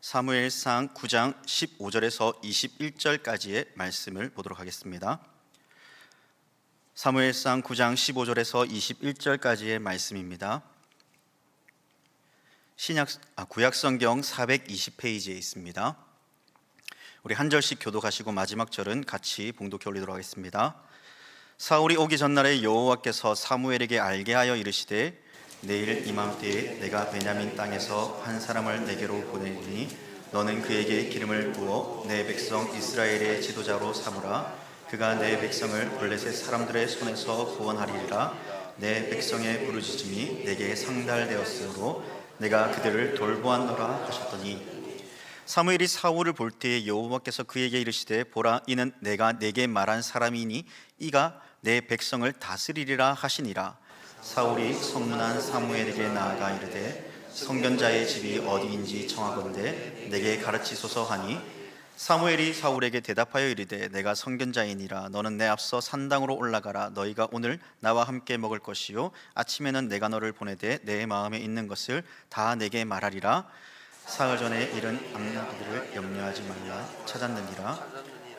사무엘상 9장 15절에서 21절까지의 말씀을 보도록 하겠습니다. 사무엘상 9장 15절에서 21절까지의 말씀입니다. 구약성경 420페이지에 있습니다. 우리 한 절씩 교독하시고 마지막 절은 같이 봉독해 올리도록 하겠습니다. 사울이 오기 전날에 여호와께서 사무엘에게 알게 하여 이르시되 내일 이맘때에 내가 베냐민 땅에서 한 사람을 내게로 보내리니 너는 그에게 기름을 부어 내 백성 이스라엘의 지도자로 삼으라. 그가 내 백성을 블레셋 사람들의 손에서 구원하리라. 내 백성의 부르짖음이 내게 상달되었으므로 내가 그들을 돌보았노라 하셨더니, 사무엘이 사울을 볼 때에 여호와께서 그에게 이르시되 보라, 이는 내가 내게 말한 사람이니 이가 내 백성을 다스리리라 하시니라. 사울이 성문한 사무엘에게 나아가 이르되 선견자의 집이 어디인지 청하건대 내게 가르치소서 하니, 사무엘이 사울에게 대답하여 이르되 내가 선견자이니라. 너는 내 앞서 산당으로 올라가라. 너희가 오늘 나와 함께 먹을 것이요 아침에는 내가 너를 보내되 내 마음에 있는 것을 다 내게 말하리라. 사흘 전에 이른 암나그들을 염려하지 말라 찾았느니라.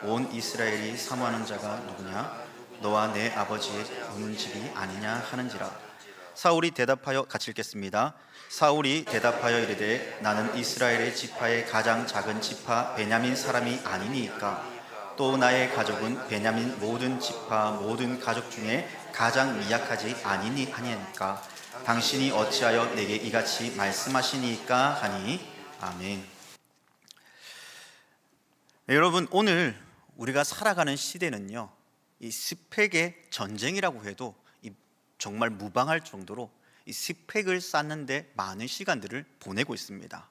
온 이스라엘이 사모하는 자가 누구냐? 너와 내 아버지의 우는 집이 아니냐 하는지라. 사울이 대답하여 같이 읽겠습니다. 사울이 대답하여 이르되 나는 이스라엘의 지파의 가장 작은 지파 베냐민 사람이 아니니까. 또 나의 가족은 베냐민 모든 지파 모든 가족 중에 가장 미약하지 아니니 하니까. 당신이 어찌하여 내게 이같이 말씀하시니까 하니. 아멘. 네, 여러분, 오늘 우리가 살아가는 시대는요, 이 스펙의 전쟁이라고 해도 정말 무방할 정도로 이 스펙을 쌓는데 많은 시간들을 보내고 있습니다.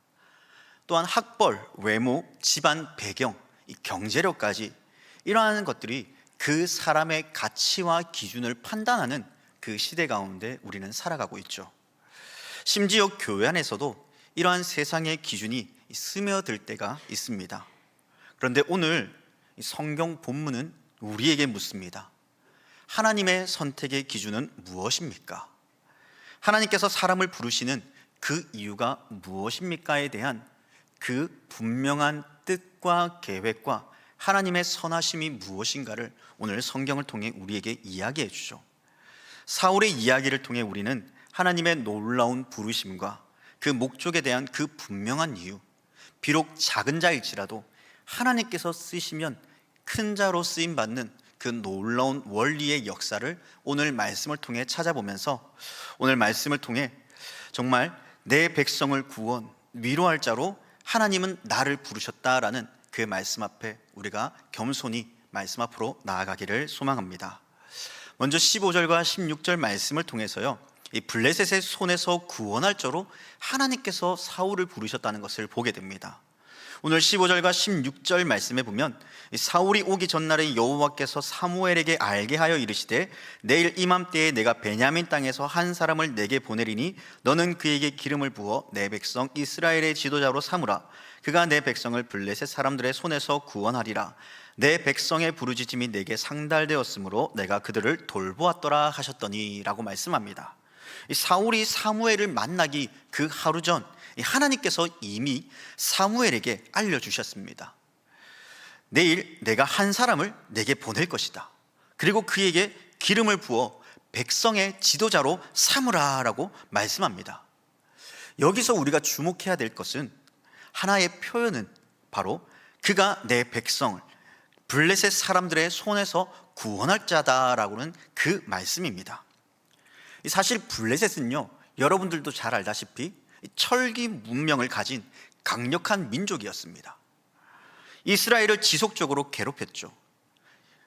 또한 학벌, 외모, 집안 배경, 이 경제력까지 이러한 것들이 그 사람의 가치와 기준을 판단하는 그 시대 가운데 우리는 살아가고 있죠. 심지어 교회 안에서도 이러한 세상의 기준이 스며들 때가 있습니다. 그런데 오늘 성경 본문은 우리에게 묻습니다. 하나님의 선택의 기준은 무엇입니까? 하나님께서 사람을 부르시는 그 이유가 무엇입니까에 대한 그 분명한 뜻과 계획과 하나님의 선하심이 무엇인가를 오늘 성경을 통해 우리에게 이야기해 주죠. 사울의 이야기를 통해 우리는 하나님의 놀라운 부르심과 그 목적에 대한 그 분명한 이유, 비록 작은 자일지라도 하나님께서 쓰시면 큰 자로 쓰임받는 그 놀라운 원리의 역사를 오늘 말씀을 통해 찾아보면서, 오늘 말씀을 통해 정말 내 백성을 구원, 위로할 자로 하나님은 나를 부르셨다라는 그 말씀 앞에 우리가 겸손히 말씀 앞으로 나아가기를 소망합니다. 먼저 15절과 16절 말씀을 통해서요, 이 블레셋의 손에서 구원할 자로 하나님께서 사울을 부르셨다는 것을 보게 됩니다. 오늘 15절과 16절 말씀에 보면 사울이 오기 전날에 여호와께서 사무엘에게 알게 하여 이르시되 내일 이맘때에 내가 베냐민 땅에서 한 사람을 내게 보내리니 너는 그에게 기름을 부어 내 백성 이스라엘의 지도자로 삼으라. 그가 내 백성을 블레셋 사람들의 손에서 구원하리라. 내 백성의 부르짖음이 내게 상달되었으므로 내가 그들을 돌보았더라 하셨더니 라고 말씀합니다. 사울이 사무엘을 만나기 그 하루 전 하나님께서 이미 사무엘에게 알려주셨습니다. 내일 내가 한 사람을 내게 보낼 것이다. 그리고 그에게 기름을 부어 백성의 지도자로 삼으라 라고 말씀합니다. 여기서 우리가 주목해야 될 것은 하나의 표현은 바로 그가 내 백성을 블레셋 사람들의 손에서 구원할 자다라고는 그 말씀입니다. 사실 블레셋은요, 여러분들도 잘 알다시피 철기 문명을 가진 강력한 민족이었습니다. 이스라엘을 지속적으로 괴롭혔죠.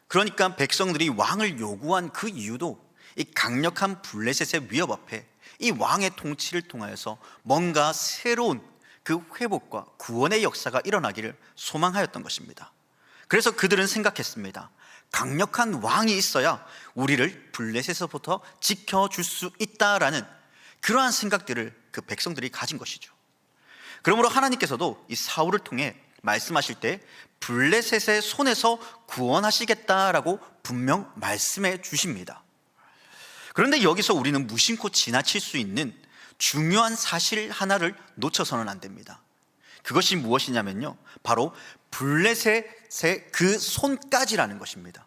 그러니까 백성들이 왕을 요구한 그 이유도 이 강력한 블레셋의 위협 앞에 이 왕의 통치를 통하여서 뭔가 새로운 그 회복과 구원의 역사가 일어나기를 소망하였던 것입니다. 그래서 그들은 생각했습니다. 강력한 왕이 있어야 우리를 블레셋에서부터 지켜줄 수 있다라는 그러한 생각들을 그 백성들이 가진 것이죠. 그러므로 하나님께서도 이 사울을 통해 말씀하실 때 블레셋의 손에서 구원하시겠다라고 분명 말씀해 주십니다. 그런데 여기서 우리는 무심코 지나칠 수 있는 중요한 사실 하나를 놓쳐서는 안 됩니다. 그것이 무엇이냐면요, 바로 블레셋의 그 손까지라는 것입니다.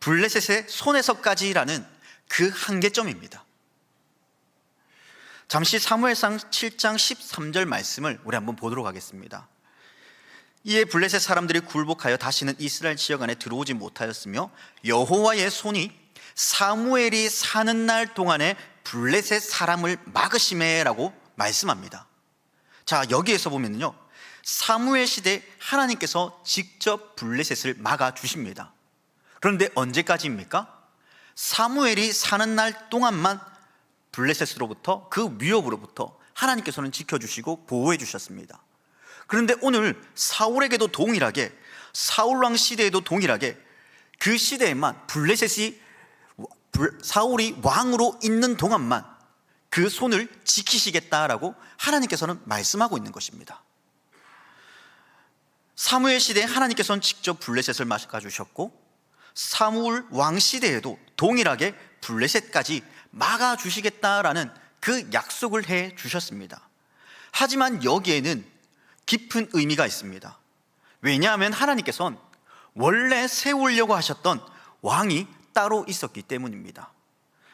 블레셋의 손에서까지라는 그 한계점입니다. 잠시 사무엘상 7장 13절 말씀을 우리 한번 보도록 하겠습니다. 이에 블레셋 사람들이 굴복하여 다시는 이스라엘 지역 안에 들어오지 못하였으며 여호와의 손이 사무엘이 사는 날 동안에 블레셋 사람을 막으시매라고 말씀합니다. 자, 여기에서 보면요, 사무엘 시대 하나님께서 직접 블레셋을 막아주십니다. 그런데 언제까지입니까? 사무엘이 사는 날 동안만 블레셋으로부터, 그 위협으로부터 하나님께서는 지켜주시고 보호해 주셨습니다. 그런데 오늘 사울에게도 동일하게, 사울왕 시대에도 동일하게 그 시대에만 블레셋이, 사울이 왕으로 있는 동안만 그 손을 지키시겠다라고 하나님께서는 말씀하고 있는 것입니다. 사무엘 시대에 하나님께서는 직접 블레셋을 막아주셨고, 사무엘 왕 시대에도 동일하게 블레셋까지 막아주시겠다라는 그 약속을 해 주셨습니다. 하지만 여기에는 깊은 의미가 있습니다. 왜냐하면 하나님께서는 원래 세우려고 하셨던 왕이 따로 있었기 때문입니다.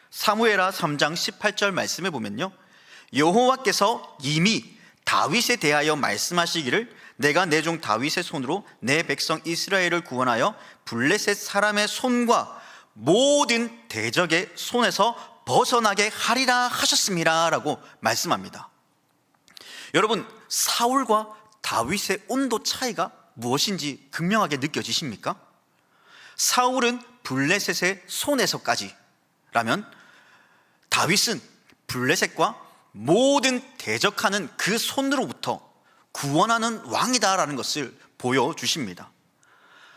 사무엘하 3장 18절 말씀에 보면요, 여호와께서 이미 다윗에 대하여 말씀하시기를 내가 내 종 다윗의 손으로 내 백성 이스라엘을 구원하여 블레셋 사람의 손과 모든 대적의 손에서 벗어나게 하리라 하셨습니다 라고 말씀합니다. 여러분, 사울과 다윗의 온도 차이가 무엇인지 극명하게 느껴지십니까? 사울은 블레셋의 손에서까지라면 다윗은 블레셋과 모든 대적하는 그 손으로부터 구원하는 왕이다라는 것을 보여주십니다.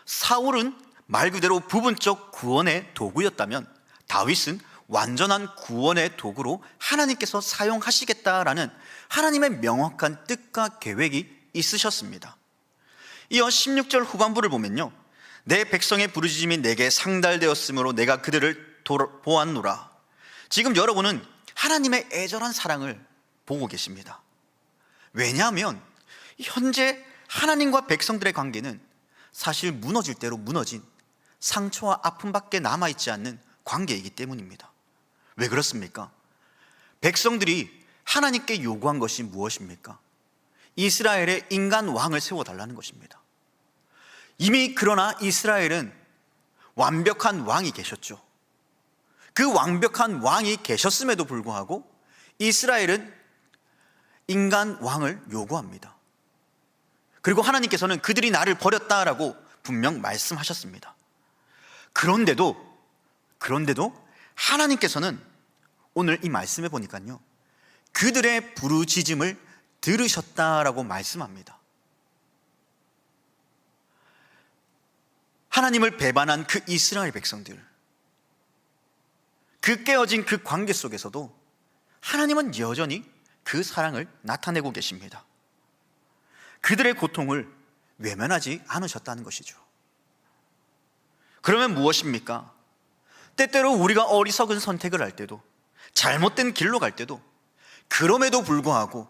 사울은 말 그대로 부분적 구원의 도구였다면 다윗은 완전한 구원의 도구로 하나님께서 사용하시겠다라는 하나님의 명확한 뜻과 계획이 있으셨습니다. 이어 16절 후반부를 보면요, 내 백성의 부르짖음이 내게 상달되었으므로 내가 그들을 보았노라. 지금 여러분은 하나님의 애절한 사랑을 보고 계십니다. 왜냐하면 현재 하나님과 백성들의 관계는 사실 무너질 대로 무너진 상처와 아픔밖에 남아있지 않는 관계이기 때문입니다. 왜 그렇습니까? 백성들이 하나님께 요구한 것이 무엇입니까? 이스라엘의 인간 왕을 세워달라는 것입니다. 이미 그러나 이스라엘은 완벽한 왕이 계셨죠. 그 완벽한 왕이 계셨음에도 불구하고 이스라엘은 인간 왕을 요구합니다. 그리고 하나님께서는 그들이 나를 버렸다라고 분명 말씀하셨습니다. 그런데도 하나님께서는 오늘 이 말씀에 보니까요, 그들의 부르짖음을 들으셨다라고 말씀합니다. 하나님을 배반한 그 이스라엘 백성들, 그 깨어진 그 관계 속에서도 하나님은 여전히 그 사랑을 나타내고 계십니다. 그들의 고통을 외면하지 않으셨다는 것이죠. 그러면 무엇입니까? 때때로 우리가 어리석은 선택을 할 때도, 잘못된 길로 갈 때도, 그럼에도 불구하고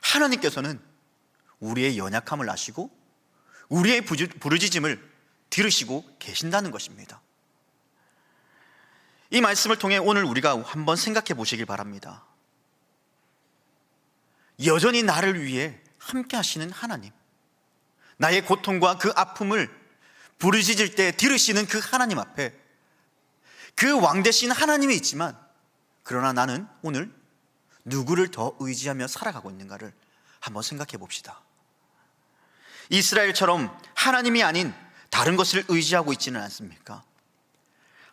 하나님께서는 우리의 연약함을 아시고 우리의 부르짖음을 들으시고 계신다는 것입니다. 이 말씀을 통해 오늘 우리가 한번 생각해 보시길 바랍니다. 여전히 나를 위해 함께 하시는 하나님, 나의 고통과 그 아픔을 부르짖을 때 들으시는 그 하나님 앞에 그 왕 되신 하나님이 있지만, 그러나 나는 오늘 누구를 더 의지하며 살아가고 있는가를 한번 생각해 봅시다. 이스라엘처럼 하나님이 아닌 다른 것을 의지하고 있지는 않습니까?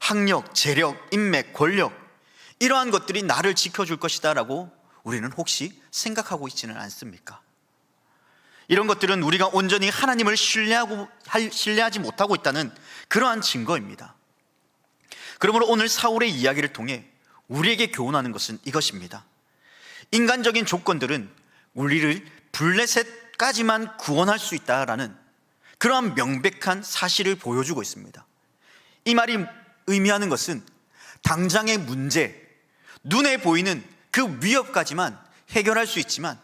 학력, 재력, 인맥, 권력, 이러한 것들이 나를 지켜줄 것이다 라고 우리는 혹시 생각하고 있지는 않습니까? 이런 것들은 우리가 온전히 하나님을 신뢰하지 못하고 있다는 그러한 증거입니다. 그러므로 오늘 사울의 이야기를 통해 우리에게 교훈하는 것은 이것입니다. 인간적인 조건들은 우리를 블레셋까지만 구원할 수 있다라는 그러한 명백한 사실을 보여주고 있습니다. 이 말이 의미하는 것은 당장의 문제, 눈에 보이는 그 위협까지만 해결할 수 있지만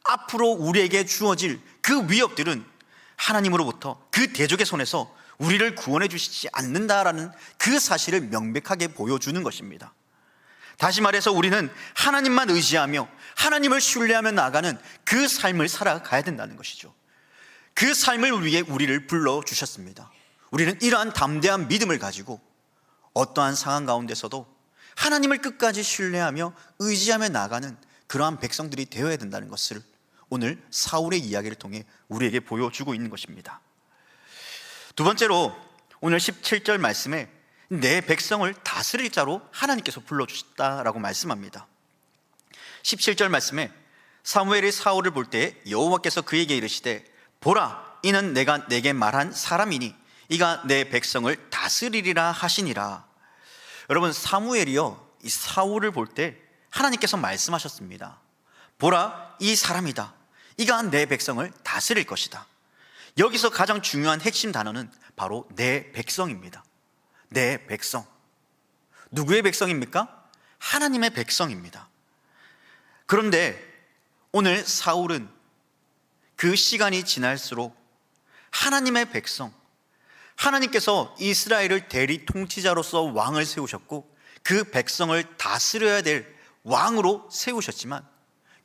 앞으로 우리에게 주어질 그 위협들은 하나님으로부터 그 대적의 손에서 우리를 구원해 주시지 않는다라는 그 사실을 명백하게 보여주는 것입니다. 다시 말해서 우리는 하나님만 의지하며 하나님을 신뢰하며 나아가는 그 삶을 살아가야 된다는 것이죠. 그 삶을 위해 우리를 불러주셨습니다. 우리는 이러한 담대한 믿음을 가지고 어떠한 상황 가운데서도 하나님을 끝까지 신뢰하며 의지하며 나아가는 그러한 백성들이 되어야 된다는 것을 오늘 사울의 이야기를 통해 우리에게 보여주고 있는 것입니다. 두 번째로 오늘 17절 말씀에 내 백성을 다스릴 자로 하나님께서 불러주셨다라고 말씀합니다. 17절 말씀에 사무엘이 사울을 볼 때 여호와께서 그에게 이르시되 보라, 이는 내가 내게 말한 사람이니 이가 내 백성을 다스리리라 하시니라. 여러분, 사무엘이요, 이 사울을 볼 때 하나님께서 말씀하셨습니다. 보라, 이 사람이다. 이가 내 백성을 다스릴 것이다. 여기서 가장 중요한 핵심 단어는 바로 내 백성입니다. 내 백성. 누구의 백성입니까? 하나님의 백성입니다. 그런데 오늘 사울은 그 시간이 지날수록 하나님의 백성, 하나님께서 이스라엘을 대리 통치자로서 왕을 세우셨고 그 백성을 다스려야 될 왕으로 세우셨지만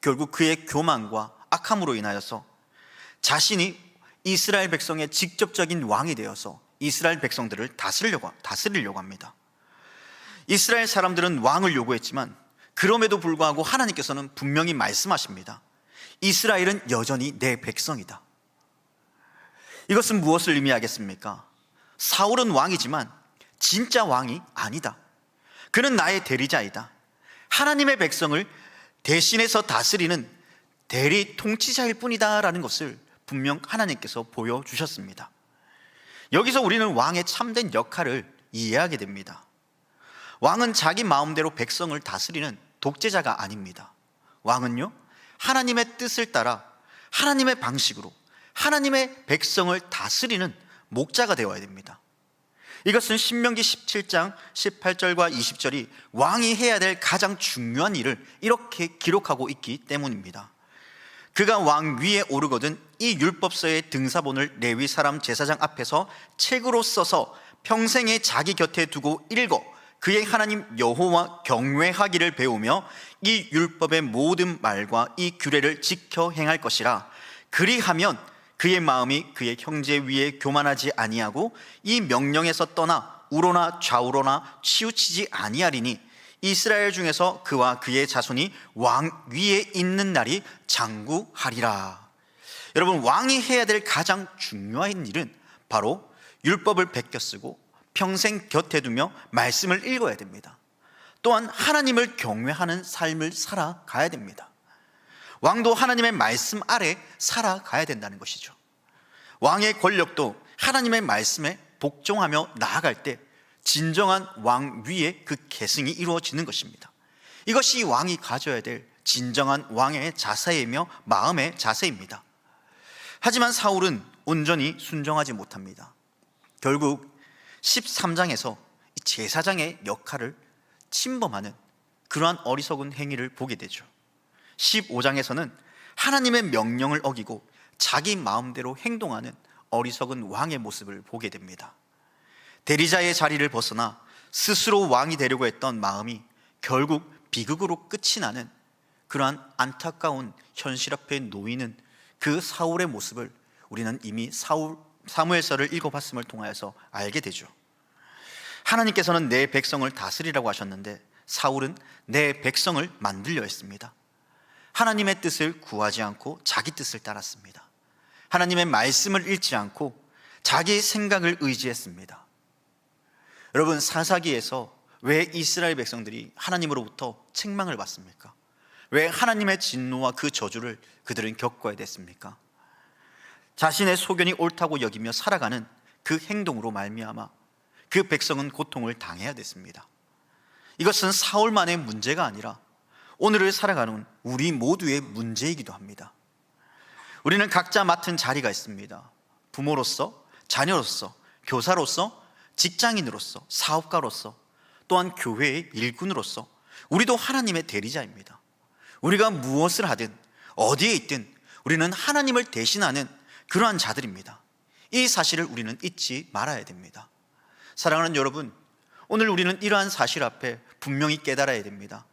결국 그의 교만과 악함으로 인하여서 자신이 이스라엘 백성의 직접적인 왕이 되어서 이스라엘 백성들을 다스리려고 합니다. 이스라엘 사람들은 왕을 요구했지만 그럼에도 불구하고 하나님께서는 분명히 말씀하십니다. 이스라엘은 여전히 내 백성이다. 이것은 무엇을 의미하겠습니까? 사울은 왕이지만 진짜 왕이 아니다. 그는 나의 대리자이다. 하나님의 백성을 대신해서 다스리는 대리 통치자일 뿐이다라는 것을 분명 하나님께서 보여주셨습니다. 여기서 우리는 왕의 참된 역할을 이해하게 됩니다. 왕은 자기 마음대로 백성을 다스리는 독재자가 아닙니다. 왕은요, 하나님의 뜻을 따라 하나님의 방식으로 하나님의 백성을 다스리는 목자가 되어야 됩니다. 이것은 신명기 17장 18절과 20절이 왕이 해야 될 가장 중요한 일을 이렇게 기록하고 있기 때문입니다. 그가 왕 위에 오르거든 이 율법서의 등사본을 레위 사람 제사장 앞에서 책으로 써서 평생에 자기 곁에 두고 읽어 그의 하나님 여호와 경외하기를 배우며 이 율법의 모든 말과 이 규례를 지켜 행할 것이라. 그리하면 그의 마음이 그의 형제 위에 교만하지 아니하고 이 명령에서 떠나 우로나 좌우로나 치우치지 아니하리니 이스라엘 중에서 그와 그의 자손이 왕 위에 있는 날이 장구하리라. 여러분, 왕이 해야 될 가장 중요한 일은 바로 율법을 베껴 쓰고 평생 곁에 두며 말씀을 읽어야 됩니다. 또한 하나님을 경외하는 삶을 살아가야 됩니다. 왕도 하나님의 말씀 아래 살아가야 된다는 것이죠. 왕의 권력도 하나님의 말씀에 복종하며 나아갈 때 진정한 왕 위에 그 계승이 이루어지는 것입니다. 이것이 왕이 가져야 될 진정한 왕의 자세이며 마음의 자세입니다. 하지만 사울은 온전히 순종하지 못합니다. 결국 13장에서 제사장의 역할을 침범하는 그러한 어리석은 행위를 보게 되죠. 15장에서는 하나님의 명령을 어기고 자기 마음대로 행동하는 어리석은 왕의 모습을 보게 됩니다. 대리자의 자리를 벗어나 스스로 왕이 되려고 했던 마음이 결국 비극으로 끝이 나는 그러한 안타까운 현실 앞에 놓이는 그 사울의 모습을 우리는 이미 사무엘서를 읽어봤음을 통하여서 알게 되죠. 하나님께서는 내 백성을 다스리라고 하셨는데 사울은 내 백성을 만들려 했습니다. 하나님의 뜻을 구하지 않고 자기 뜻을 따랐습니다. 하나님의 말씀을 읽지 않고 자기 생각을 의지했습니다. 여러분, 사사기에서 왜 이스라엘 백성들이 하나님으로부터 책망을 받습니까? 왜 하나님의 진노와 그 저주를 그들은 겪어야 됐습니까? 자신의 소견이 옳다고 여기며 살아가는 그 행동으로 말미암아 그 백성은 고통을 당해야 됐습니다. 이것은 사울만의 문제가 아니라 오늘을 살아가는 우리 모두의 문제이기도 합니다. 우리는 각자 맡은 자리가 있습니다. 부모로서, 자녀로서, 교사로서, 직장인으로서, 사업가로서, 또한 교회의 일꾼으로서 우리도 하나님의 대리자입니다. 우리가 무엇을 하든 어디에 있든 우리는 하나님을 대신하는 그러한 자들입니다. 이 사실을 우리는 잊지 말아야 됩니다. 사랑하는 여러분, 오늘 우리는 이러한 사실 앞에 분명히 깨달아야 됩니다.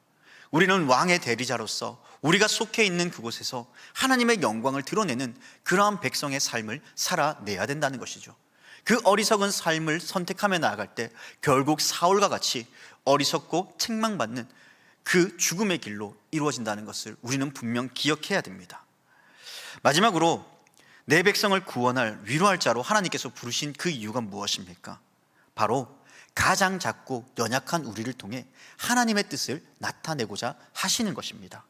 우리는 왕의 대리자로서 우리가 속해 있는 그곳에서 하나님의 영광을 드러내는 그러한 백성의 삶을 살아내야 된다는 것이죠. 그 어리석은 삶을 선택하며 나아갈 때 결국 사울과 같이 어리석고 책망받는 그 죽음의 길로 이루어진다는 것을 우리는 분명 기억해야 됩니다. 마지막으로 내 백성을 구원할 위로할 자로 하나님께서 부르신 그 이유가 무엇입니까? 바로 가장 작고 연약한 우리를 통해 하나님의 뜻을 나타내고자 하시는 것입니다.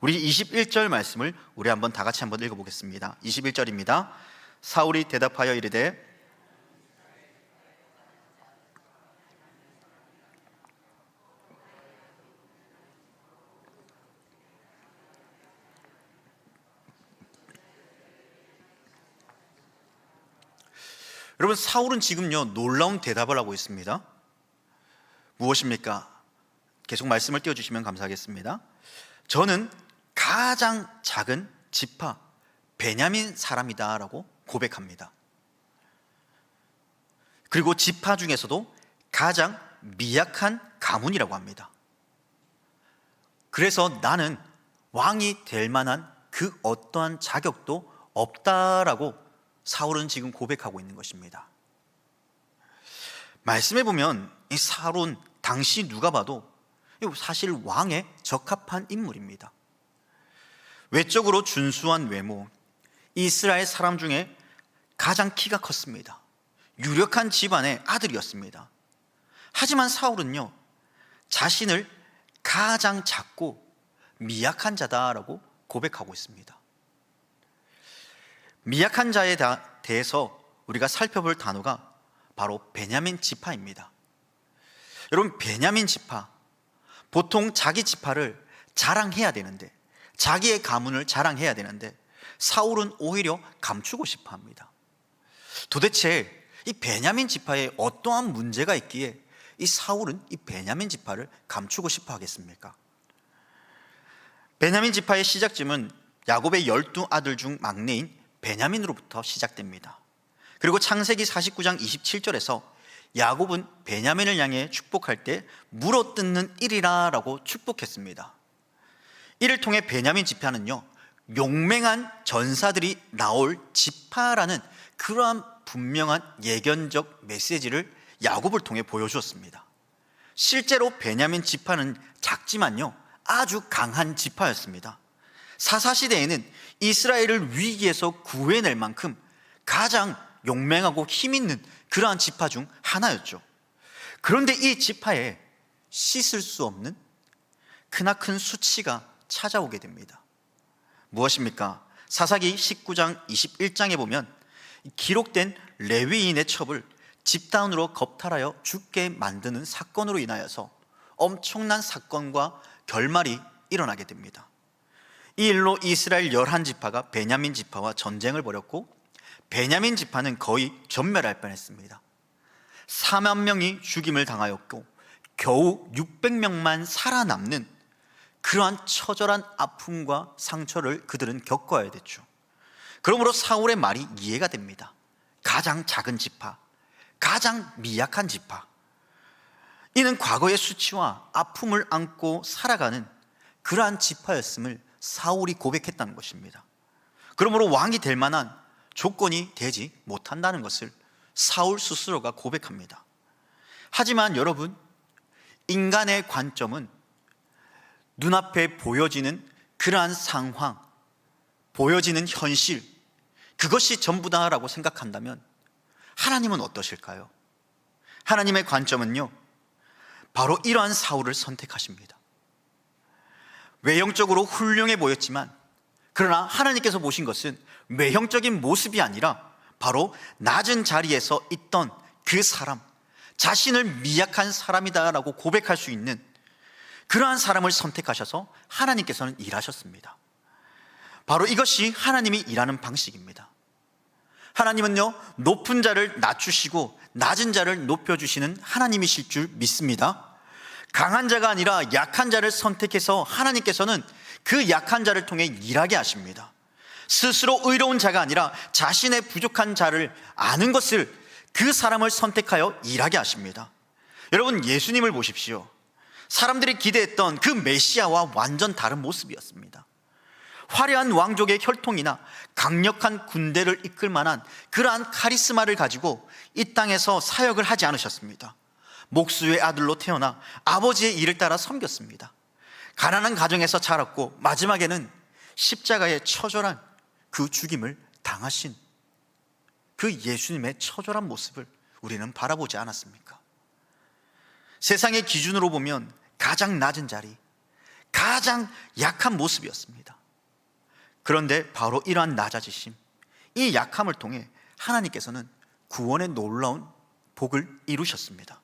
우리 21절 말씀을 우리 한번 다 같이 한번 읽어보겠습니다. 21절입니다. 사울이 대답하여 이르되 여러분, 사울은 지금요 놀라운 대답을 하고 있습니다. 무엇입니까? 계속 말씀을 띄워주시면 감사하겠습니다. 저는 가장 작은 지파 베냐민 사람이다 라고 고백합니다. 그리고 지파 중에서도 가장 미약한 가문이라고 합니다. 그래서 나는 왕이 될 만한 그 어떠한 자격도 없다라고 사울은 지금 고백하고 있는 것입니다. 말씀해 보면 이 사울은 당시 누가 봐도 사실 왕에 적합한 인물입니다. 외적으로 준수한 외모, 이스라엘 사람 중에 가장 키가 컸습니다. 유력한 집안의 아들이었습니다. 하지만 사울은요 자신을 가장 작고 미약한 자다라고 고백하고 있습니다. 미약한 자에 대해서 우리가 살펴볼 단어가 바로 베냐민 지파입니다. 여러분, 베냐민 지파, 보통 자기 지파를 자랑해야 되는데, 자기의 가문을 자랑해야 되는데 사울은 오히려 감추고 싶어 합니다. 도대체 이 베냐민 지파에 어떠한 문제가 있기에 이 사울은 이 베냐민 지파를 감추고 싶어 하겠습니까? 베냐민 지파의 시작점은 야곱의 12아들 중 막내인 베냐민으로부터 시작됩니다. 그리고 창세기 49장 27절에서 야곱은 베냐민을 향해 축복할 때 물어뜯는 일이라 라고 축복했습니다. 이를 통해 베냐민 지파는요 용맹한 전사들이 나올 지파라는 그러한 분명한 예견적 메시지를 야곱을 통해 보여주었습니다. 실제로 베냐민 지파는 작지만요 아주 강한 지파였습니다. 사사시대에는 이스라엘을 위기에서 구해낼 만큼 가장 용맹하고 힘있는 그러한 지파 중 하나였죠. 그런데 이 지파에 씻을 수 없는 크나큰 수치가 찾아오게 됩니다. 무엇입니까? 사사기 19장 21장에 보면 기록된 레위인의 첩을 집단으로 겁탈하여 죽게 만드는 사건으로 인하여서 엄청난 사건과 결말이 일어나게 됩니다. 이 일로 이스라엘 11지파가 베냐민 지파와 전쟁을 벌였고 베냐민 지파는 거의 전멸할 뻔했습니다. 4만 명이 죽임을 당하였고 겨우 600명만 살아남는 그러한 처절한 아픔과 상처를 그들은 겪어야 됐죠. 그러므로 사울의 말이 이해가 됩니다. 가장 작은 지파, 가장 미약한 지파, 이는 과거의 수치와 아픔을 안고 살아가는 그러한 지파였음을 사울이 고백했다는 것입니다. 그러므로 왕이 될 만한 조건이 되지 못한다는 것을 사울 스스로가 고백합니다. 하지만 여러분, 인간의 관점은 눈앞에 보여지는 그러한 상황, 보여지는 현실, 그것이 전부다라고 생각한다면 하나님은 어떠실까요? 하나님의 관점은요 바로 이러한 사울을 선택하십니다. 외형적으로 훌륭해 보였지만 그러나 하나님께서 보신 것은 외형적인 모습이 아니라 바로 낮은 자리에서 있던 그 사람, 자신을 미약한 사람이다라고 고백할 수 있는 그러한 사람을 선택하셔서 하나님께서는 일하셨습니다. 바로 이것이 하나님이 일하는 방식입니다. 하나님은요 높은 자를 낮추시고 낮은 자를 높여주시는 하나님이실 줄 믿습니다. 강한 자가 아니라 약한 자를 선택해서 하나님께서는 그 약한 자를 통해 일하게 하십니다. 스스로 의로운 자가 아니라 자신의 부족한 자를 아는 것을, 그 사람을 선택하여 일하게 하십니다. 여러분, 예수님을 보십시오. 사람들이 기대했던 그 메시아와 완전 다른 모습이었습니다. 화려한 왕족의 혈통이나 강력한 군대를 이끌 만한 그러한 카리스마를 가지고 이 땅에서 사역을 하지 않으셨습니다. 목수의 아들로 태어나 아버지의 일을 따라 섬겼습니다. 가난한 가정에서 자랐고 마지막에는 십자가의 처절한 그 죽임을 당하신 그 예수님의 처절한 모습을 우리는 바라보지 않았습니까? 세상의 기준으로 보면 가장 낮은 자리, 가장 약한 모습이었습니다. 그런데 바로 이러한 낮아지심, 이 약함을 통해 하나님께서는 구원의 놀라운 복을 이루셨습니다.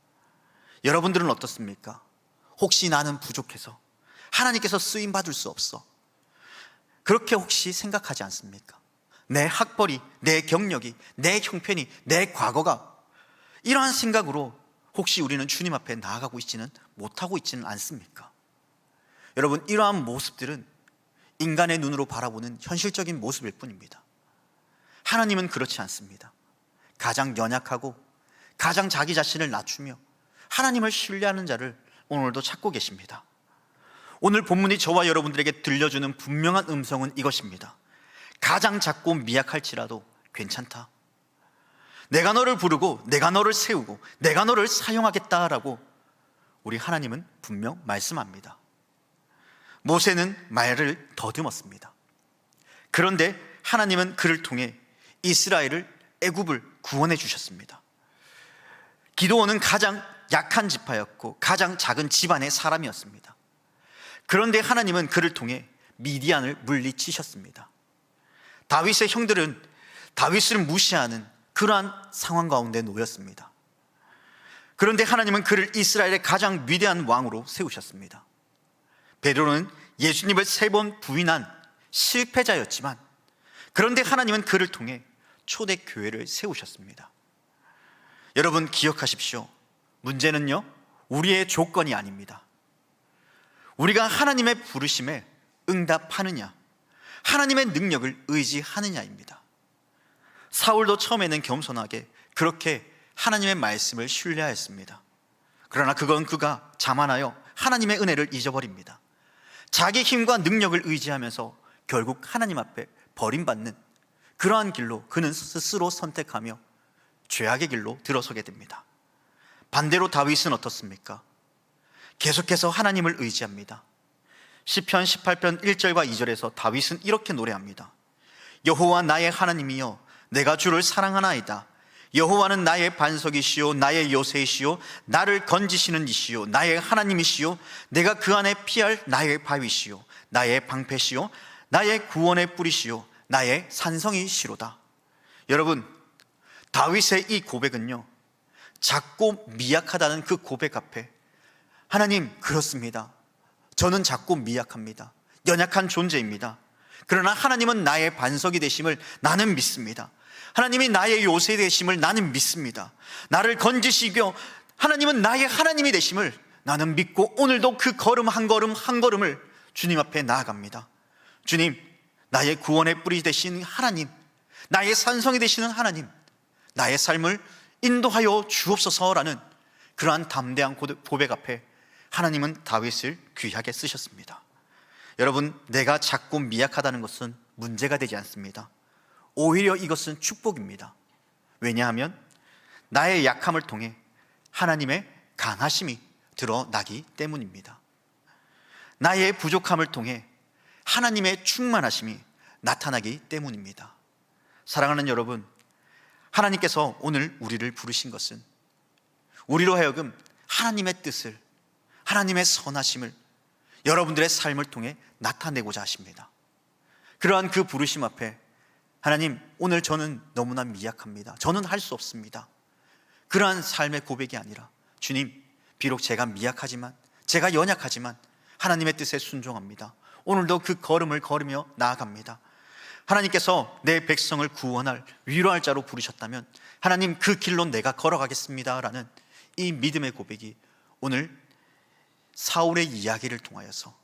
여러분들은 어떻습니까? 혹시 나는 부족해서 하나님께서 쓰임 받을 수 없어, 그렇게 혹시 생각하지 않습니까? 내 학벌이, 내 경력이, 내 형편이, 내 과거가, 이러한 생각으로 혹시 우리는 주님 앞에 나아가고 있지는 못하고 있지는 않습니까? 여러분, 이러한 모습들은 인간의 눈으로 바라보는 현실적인 모습일 뿐입니다. 하나님은 그렇지 않습니다. 가장 연약하고 가장 자기 자신을 낮추며 하나님을 신뢰하는 자를 오늘도 찾고 계십니다. 오늘 본문이 저와 여러분들에게 들려주는 분명한 음성은 이것입니다. 가장 작고 미약할지라도 괜찮다. 내가 너를 부르고 내가 너를 세우고 내가 너를 사용하겠다라고 우리 하나님은 분명 말씀합니다. 모세는 말을 더듬었습니다. 그런데 하나님은 그를 통해 이스라엘을, 애굽을 구원해 주셨습니다. 기드온은 가장 약한 지파였고 가장 작은 집안의 사람이었습니다. 그런데 하나님은 그를 통해 미디안을 물리치셨습니다. 다윗의 형들은 다윗을 무시하는 그러한 상황 가운데 놓였습니다. 그런데 하나님은 그를 이스라엘의 가장 위대한 왕으로 세우셨습니다. 베드로는 예수님을 3번 부인한 실패자였지만, 그런데 하나님은 그를 통해 초대 교회를 세우셨습니다. 여러분, 기억하십시오. 문제는요, 우리의 조건이 아닙니다. 우리가 하나님의 부르심에 응답하느냐, 하나님의 능력을 의지하느냐입니다. 사울도 처음에는 겸손하게 그렇게 하나님의 말씀을 신뢰하였습니다. 그러나 그건 그가 자만하여 하나님의 은혜를 잊어버립니다. 자기 힘과 능력을 의지하면서 결국 하나님 앞에 버림받는 그러한 길로 그는 스스로 선택하며 죄악의 길로 들어서게 됩니다. 반대로 다윗은 어떻습니까? 계속해서 하나님을 의지합니다. 시편 18편 1절과 2절에서 다윗은 이렇게 노래합니다. 여호와 나의 하나님이여, 내가 주를 사랑하나이다. 여호와는 나의 반석이시요 나의 요새이시요 나를 건지시는 이시요 나의 하나님이시요 내가 그 안에 피할 나의 바위시요 나의 방패시요 나의 구원의 뿌리시요 나의 산성이시로다. 여러분, 다윗의 이 고백은요, 작고 미약하다는 그 고백 앞에 하나님, 그렇습니다. 저는 작고 미약합니다. 연약한 존재입니다. 그러나 하나님은 나의 반석이 되심을 나는 믿습니다. 하나님이 나의 요새 되심을 나는 믿습니다. 나를 건지시고 하나님은 나의 하나님이 되심을 나는 믿고 오늘도 그 걸음 한 걸음 한 걸음을 주님 앞에 나아갑니다. 주님, 나의 구원의 뿌리 되신 하나님, 나의 산성이 되시는 하나님, 나의 삶을 인도하여 주옵소서라는 그러한 담대한 고백 앞에 하나님은 다윗을 귀하게 쓰셨습니다. 여러분, 내가 작고 미약하다는 것은 문제가 되지 않습니다. 오히려 이것은 축복입니다. 왜냐하면 나의 약함을 통해 하나님의 강하심이 드러나기 때문입니다. 나의 부족함을 통해 하나님의 충만하심이 나타나기 때문입니다. 사랑하는 여러분, 하나님께서 오늘 우리를 부르신 것은 우리로 하여금 하나님의 뜻을, 하나님의 선하심을 여러분들의 삶을 통해 나타내고자 하십니다. 그러한 그 부르심 앞에 하나님, 오늘 저는 너무나 미약합니다. 저는 할 수 없습니다. 그러한 삶의 고백이 아니라 주님, 비록 제가 미약하지만, 제가 연약하지만 하나님의 뜻에 순종합니다. 오늘도 그 걸음을 걸으며 나아갑니다. 하나님께서 내 백성을 구원할, 위로할 자로 부르셨다면 하나님, 그 길로 내가 걸어가겠습니다 라는 이 믿음의 고백이 오늘 사울의 이야기를 통하여서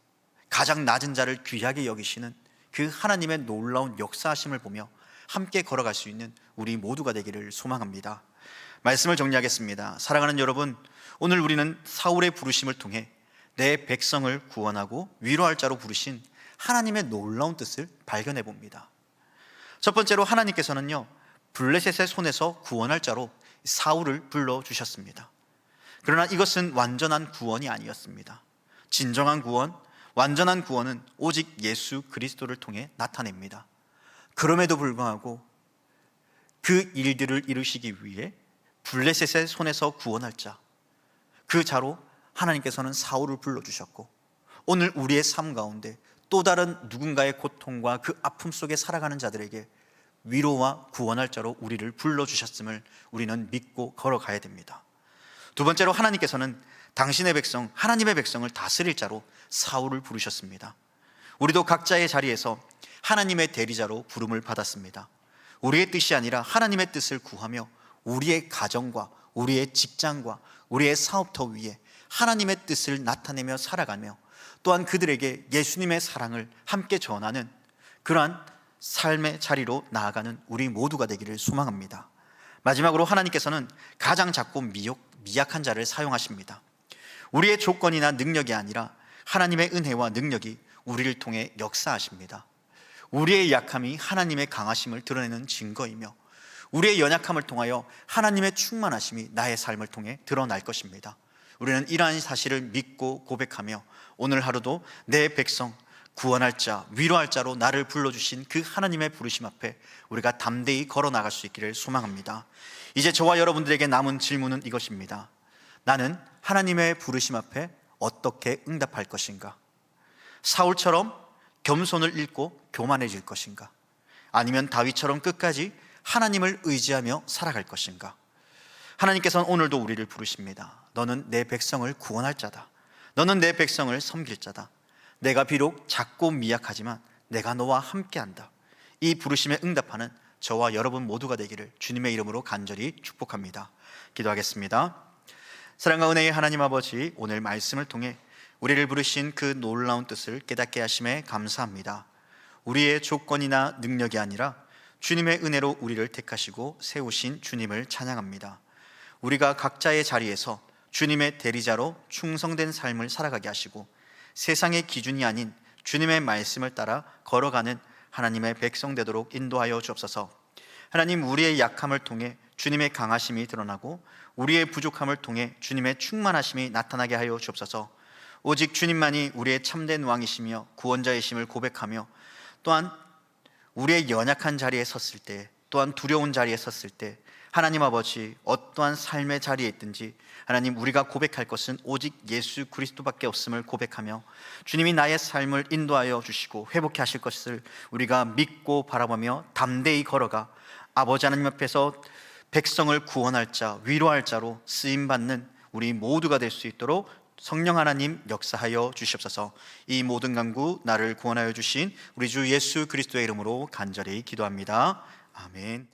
가장 낮은 자를 귀하게 여기시는 그 하나님의 놀라운 역사하심을 보며 함께 걸어갈 수 있는 우리 모두가 되기를 소망합니다. 말씀을 정리하겠습니다. 사랑하는 여러분, 오늘 우리는 사울의 부르심을 통해 내 백성을 구원하고 위로할 자로 부르신 하나님의 놀라운 뜻을 발견해 봅니다. 첫 번째로 하나님께서는요, 블레셋의 손에서 구원할 자로 사울을 불러주셨습니다. 그러나 이것은 완전한 구원이 아니었습니다. 진정한 구원, 완전한 구원은 오직 예수 그리스도를 통해 나타냅니다. 그럼에도 불구하고 그 일들을 이루시기 위해 블레셋의 손에서 구원할 자, 그 자로 하나님께서는 사울을 불러주셨고, 오늘 우리의 삶 가운데 또 다른 누군가의 고통과 그 아픔 속에 살아가는 자들에게 위로와 구원할 자로 우리를 불러주셨음을 우리는 믿고 걸어가야 됩니다. 두 번째로 하나님께서는 당신의 백성, 하나님의 백성을 다스릴 자로 사울을 부르셨습니다. 우리도 각자의 자리에서 하나님의 대리자로 부름을 받았습니다. 우리의 뜻이 아니라 하나님의 뜻을 구하며 우리의 가정과 우리의 직장과 우리의 사업터 위에 하나님의 뜻을 나타내며 살아가며, 또한 그들에게 예수님의 사랑을 함께 전하는 그러한 삶의 자리로 나아가는 우리 모두가 되기를 소망합니다. 마지막으로 하나님께서는 가장 작고 미약한 자를 사용하십니다. 우리의 조건이나 능력이 아니라 하나님의 은혜와 능력이 우리를 통해 역사하십니다. 우리의 약함이 하나님의 강하심을 드러내는 증거이며, 우리의 연약함을 통하여 하나님의 충만하심이 나의 삶을 통해 드러날 것입니다. 우리는 이러한 사실을 믿고 고백하며 오늘 하루도 내 백성, 구원할 자, 위로할 자로 나를 불러주신 그 하나님의 부르심 앞에 우리가 담대히 걸어나갈 수 있기를 소망합니다. 이제 저와 여러분들에게 남은 질문은 이것입니다. 나는 하나님의 부르심 앞에 어떻게 응답할 것인가? 사울처럼 겸손을 잃고 교만해질 것인가? 아니면 다윗처럼 끝까지 하나님을 의지하며 살아갈 것인가? 하나님께서는 오늘도 우리를 부르십니다. 너는 내 백성을 구원할 자다. 너는 내 백성을 섬길 자다. 내가 비록 작고 미약하지만 내가 너와 함께한다. 이 부르심에 응답하는 저와 여러분 모두가 되기를 주님의 이름으로 간절히 축복합니다. 기도하겠습니다. 사랑과 은혜의 하나님 아버지, 오늘 말씀을 통해 우리를 부르신 그 놀라운 뜻을 깨닫게 하심에 감사합니다. 우리의 조건이나 능력이 아니라 주님의 은혜로 우리를 택하시고 세우신 주님을 찬양합니다. 우리가 각자의 자리에서 주님의 대리자로 충성된 삶을 살아가게 하시고, 세상의 기준이 아닌 주님의 말씀을 따라 걸어가는 하나님의 백성 되도록 인도하여 주옵소서. 하나님, 우리의 약함을 통해 주님의 강하심이 드러나고 우리의 부족함을 통해 주님의 충만하심이 나타나게 하여 주옵소서. 오직 주님만이 우리의 참된 왕이시며 구원자이심을 고백하며, 또한 우리의 연약한 자리에 섰을 때, 또한 두려운 자리에 섰을 때 하나님 아버지, 어떠한 삶의 자리에 있든지 하나님, 우리가 고백할 것은 오직 예수 그리스도밖에 없음을 고백하며 주님이 나의 삶을 인도하여 주시고 회복해 하실 것을 우리가 믿고 바라보며 담대히 걸어가 아버지 하나님 앞에서 백성을 구원할 자, 위로할 자로 쓰임받는 우리 모두가 될 수 있도록 성령 하나님 역사하여 주시옵소서. 이 모든 간구 나를 구원하여 주신 우리 주 예수 그리스도의 이름으로 간절히 기도합니다. 아멘.